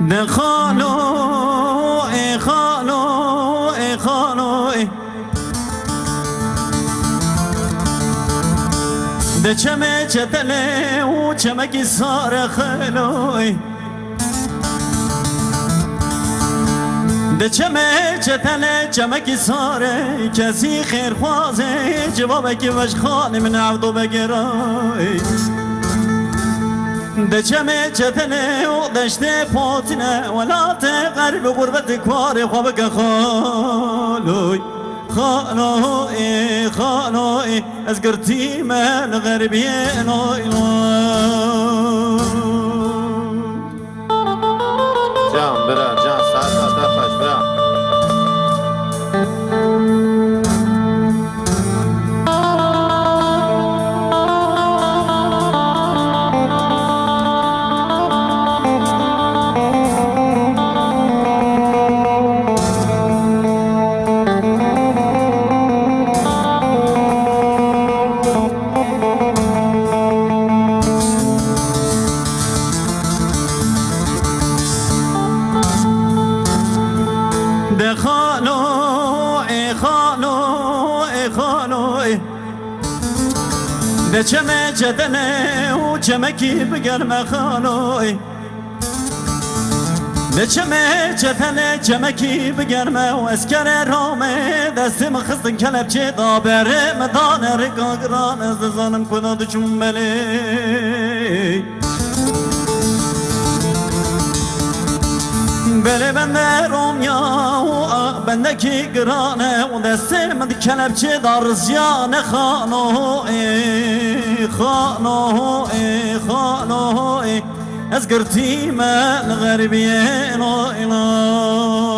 ده خالو ای خالو ای خالو ده چمه چتله و چمکی سار خالو ده چمه چتله چمکی ساره کسی خیر خوازه جوابه که وش خانه من عبدو بگرای ده چمه چتله و دشته پوتنه ولات غرب غربت کوار خوابک خالوی خالوی خالوی از گرتی من غربیه نوی جان برا جان ساعت دفعش برا ده خالو ای خالو ای خالو ده چمه جدنه و چمکی بگرم خالو ده چمه جدنه چمکی بگرم و اسکر رامه دستم خستن کلب چه دابره مدانه رگاگران از زانم کداد چون بله بله بنده رومیا و بنده کی گرانه و دسته من کلبچه دار زیانه خانو ای خانو ای خانو ای از گرتی من غربیه نو اینا